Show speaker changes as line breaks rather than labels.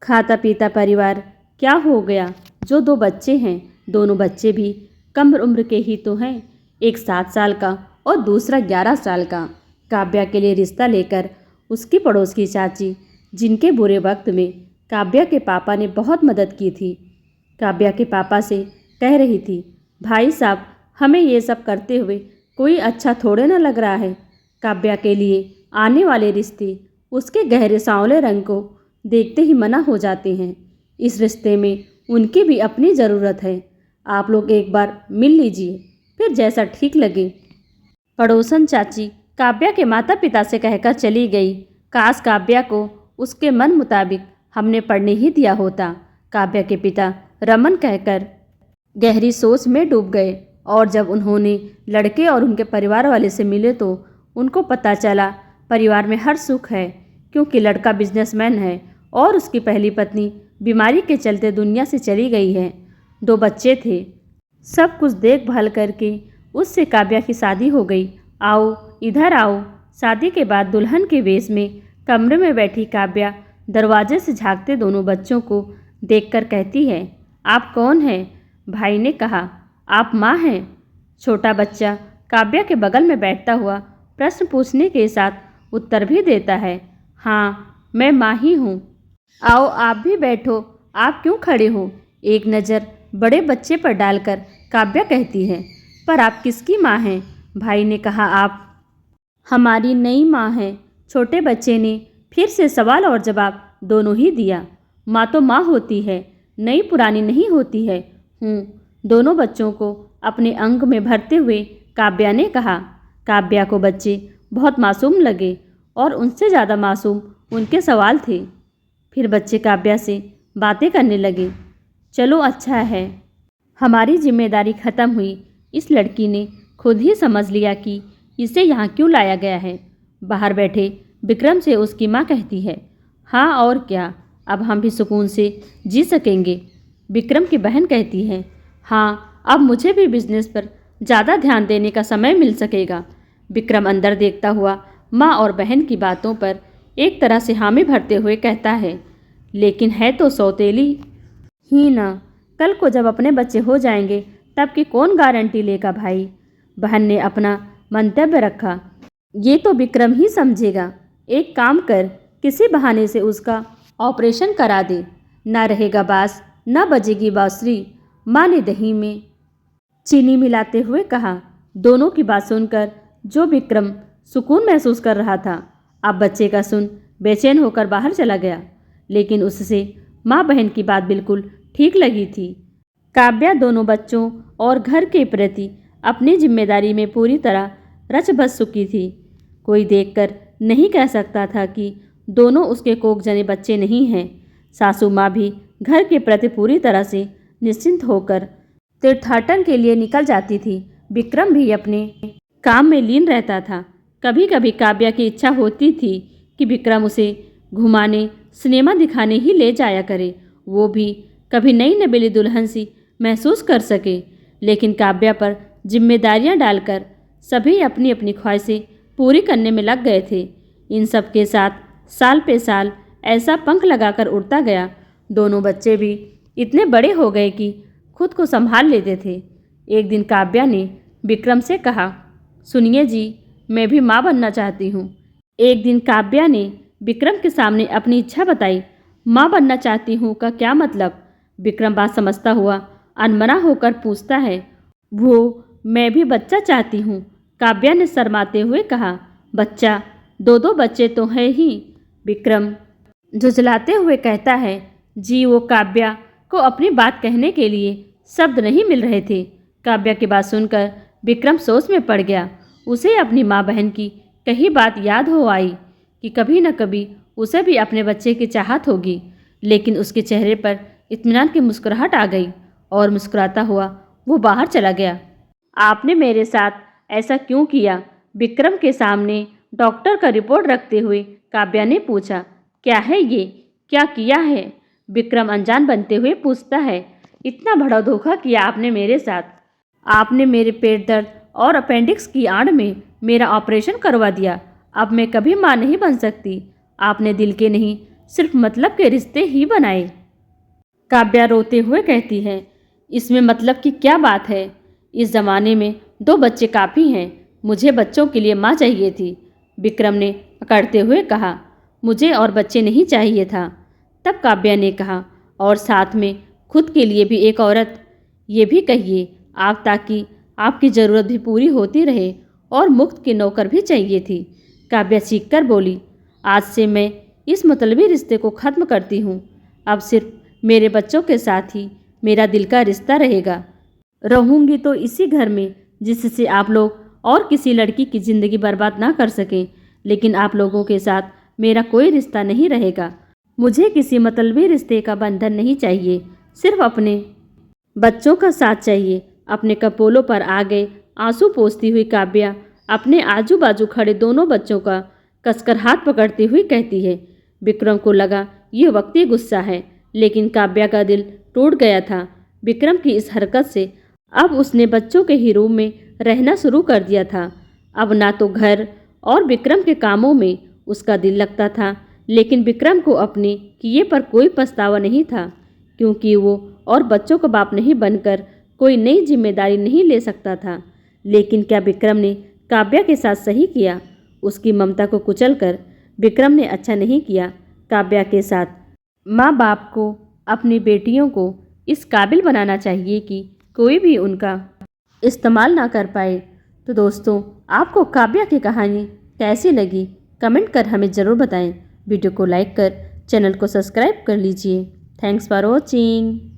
खाता पीता परिवार क्या हो गया। जो 2 बच्चे हैं, दोनों बच्चे भी कम उम्र के ही तो हैं। एक 7 साल का और दूसरा 11 साल का। काव्या के लिए रिश्ता लेकर उसकी पड़ोस की चाची, जिनके बुरे वक्त में काव्या के पापा ने बहुत मदद की थी, काव्या के पापा से कह रही थी, भाई साहब, हमें ये सब करते हुए कोई अच्छा थोड़े ना लग रहा है। काव्या के लिए आने वाले रिश्ते उसके गहरे सांवले रंग को देखते ही मना हो जाते हैं। इस रिश्ते में उनकी भी अपनी ज़रूरत है। आप लोग एक बार मिल लीजिए, फिर जैसा ठीक लगे। पड़ोसन चाची काव्या के माता पिता से कहकर चली गई। काश काव्या को उसके मन मुताबिक हमने पढ़ने ही दिया होता। काव्या के पिता रमन कहकर गहरी सोच में डूब गए और जब उन्होंने लड़के और उनके परिवार वाले से मिले तो उनको पता चला परिवार में हर सुख है, क्योंकि लड़का बिजनेसमैन है और उसकी पहली पत्नी बीमारी के चलते दुनिया से चली गई है। 2 बच्चे थे। सब कुछ देखभाल करके उससे काव्या की शादी हो गई। आओ इधर आओ। शादी के बाद दुल्हन के वेश में कमरे में बैठी काव्या दरवाजे से झांकते दोनों बच्चों को देखकर कहती है, आप कौन हैं? भाई ने कहा, आप माँ हैं। छोटा बच्चा काव्या के बगल में बैठता हुआ प्रश्न पूछने के साथ उत्तर भी देता है, हाँ मैं माँ ही हूँ। आओ आप भी बैठो, आप क्यों खड़े हो? एक नज़र बड़े बच्चे पर डालकर काव्या कहती है, पर आप किसकी माँ हैं? भाई ने कहा, आप हमारी नई माँ हैं। छोटे बच्चे ने फिर से सवाल और जवाब दोनों ही दिया। माँ तो माँ होती है, नई पुरानी नहीं होती है। दोनों बच्चों को अपने अंग में भरते हुए काव्या ने कहा। काव्या को बच्चे बहुत मासूम लगे और उनसे ज़्यादा मासूम उनके सवाल थे। फिर बच्चे काव्या से बातें करने लगे। चलो अच्छा है, हमारी जिम्मेदारी खत्म हुई। इस लड़की ने खुद ही समझ लिया कि इसे यहाँ क्यों लाया गया है। बाहर बैठे विक्रम से उसकी माँ कहती है, हाँ और क्या, अब हम भी सुकून से जी सकेंगे। विक्रम की बहन कहती है, हाँ अब मुझे भी बिजनेस पर ज़्यादा ध्यान देने का समय मिल सकेगा। विक्रम अंदर देखता हुआ माँ और बहन की बातों पर एक तरह से हामी भरते हुए कहता है, लेकिन है तो सौतेली ही ना। कल को जब अपने बच्चे हो जाएंगे तब की कौन गारंटी लेगा भाई। बहन ने अपना मंतव्य रखा, ये तो विक्रम ही समझेगा। एक काम कर, किसी बहाने से उसका ऑपरेशन करा दे, ना रहेगा बास ना बजेगी बांसुरी। माँ ने दही में चीनी मिलाते हुए कहा। दोनों की बात सुनकर जो विक्रम सुकून महसूस कर रहा था, अब बच्चे का सुन बेचैन होकर बाहर चला गया। लेकिन उससे माँ बहन की बात बिल्कुल ठीक लगी थी। काव्या दोनों बच्चों और घर के प्रति अपनी जिम्मेदारी में पूरी तरह रच बस चुकी थी। कोई देखकर नहीं कह सकता था कि दोनों उसके कोख जने बच्चे नहीं हैं। सासू माँ भी घर के प्रति पूरी तरह से निश्चिंत होकर तीर्थाटन के लिए निकल जाती थी। विक्रम भी अपने काम में लीन रहता था। कभी कभी काव्या की इच्छा होती थी कि विक्रम उसे घुमाने, सिनेमा दिखाने ही ले जाया करे, वो भी कभी नई नवेली दुल्हन सी महसूस कर सके। लेकिन काव्या पर जिम्मेदारियां डालकर सभी अपनी अपनी ख्वाहिशें पूरी करने में लग गए थे। इन सब के साथ साल पे साल ऐसा पंख लगाकर उड़ता गया। दोनों बच्चे भी इतने बड़े हो गए कि खुद को संभाल लेते थे। एक दिन काव्या ने विक्रम से कहा, सुनिए जी, मैं भी माँ बनना चाहती हूँ। एक दिन काव्या ने विक्रम के सामने अपनी इच्छा बताई। माँ बनना चाहती हूँ का क्या मतलब? विक्रम बात समझता हुआ अनमना होकर पूछता है, वो मैं भी बच्चा चाहती हूँ। काव्या ने शर्माते हुए कहा, बच्चा? 2 बच्चे तो हैं ही। विक्रम झुंझलाते हुए कहता है, जी वो काव्या को अपनी बात कहने के लिए शब्द नहीं मिल रहे थे। काव्या की बात सुनकर विक्रम सोच में पड़ गया। उसे अपनी माँ बहन की कही बात याद हो आई कि कभी न कभी उसे भी अपने बच्चे की चाहत होगी। लेकिन उसके चेहरे पर इत्मीनान की मुस्कुराहट आ गई और मुस्कुराता हुआ वो बाहर चला गया। आपने मेरे साथ ऐसा क्यों किया? विक्रम के सामने डॉक्टर का रिपोर्ट रखते हुए काव्या ने पूछा। क्या है ये, क्या किया है? विक्रम अनजान बनते हुए पूछता है, इतना बड़ा धोखा किया आपने मेरे साथ। आपने मेरे पेट दर्द और अपेंडिक्स की आड़ में मेरा ऑपरेशन करवा दिया। अब मैं कभी माँ नहीं बन सकती। आपने दिल के नहीं सिर्फ मतलब के रिश्ते ही बनाए। काव्या रोते हुए कहती है, इसमें मतलब की क्या बात है? इस ज़माने में 2 बच्चे काफ़ी हैं। मुझे बच्चों के लिए माँ चाहिए थी। विक्रम ने अकड़ते हुए कहा, मुझे और बच्चे नहीं चाहिए था। तब काव्या ने कहा, और साथ में खुद के लिए भी एक औरत। ये भी कहिए आप, ताकि आपकी ज़रूरत भी पूरी होती रहे। और मुफ्त की नौकर भी चाहिए थी। काव्या चीख कर बोली, आज से मैं इस मतलबी रिश्ते को ख़त्म करती हूँ। अब सिर्फ मेरे बच्चों के साथ ही मेरा दिल का रिश्ता रहेगा। रहूँगी तो इसी घर में जिससे आप लोग और किसी लड़की की ज़िंदगी बर्बाद ना कर सकें। लेकिन आप लोगों के साथ मेरा कोई रिश्ता नहीं रहेगा। मुझे किसी मतलबी रिश्ते का बंधन नहीं चाहिए, सिर्फ अपने बच्चों का साथ चाहिए। अपने कपोलों पर आ गए आंसू पोंछती हुई काव्या अपने आजू बाजू खड़े दोनों बच्चों का कसकर हाथ पकड़ती हुई कहती है। विक्रम को लगा ये वक्ती गुस्सा है, लेकिन काव्या का दिल टूट गया था विक्रम की इस हरकत से। अब उसने बच्चों के ही रूम में रहना शुरू कर दिया था। अब ना तो घर और विक्रम के कामों में उसका दिल लगता था, लेकिन विक्रम को अपने किए पर कोई पछतावा नहीं था, क्योंकि वो और बच्चों का बाप नहीं बनकर कोई नई जिम्मेदारी नहीं ले सकता था। लेकिन क्या विक्रम ने काव्या के साथ सही किया? उसकी ममता को कुचलकर विक्रम ने अच्छा नहीं किया। काव्या के साथ माँ बाप को अपनी बेटियों को इस काबिल बनाना चाहिए कि कोई भी उनका इस्तेमाल ना कर पाए। तो दोस्तों, आपको काव्या की कहानी कैसी लगी कमेंट कर हमें ज़रूर बताएं। वीडियो को लाइक कर चैनल को सब्सक्राइब कर लीजिए। Thanks for watching.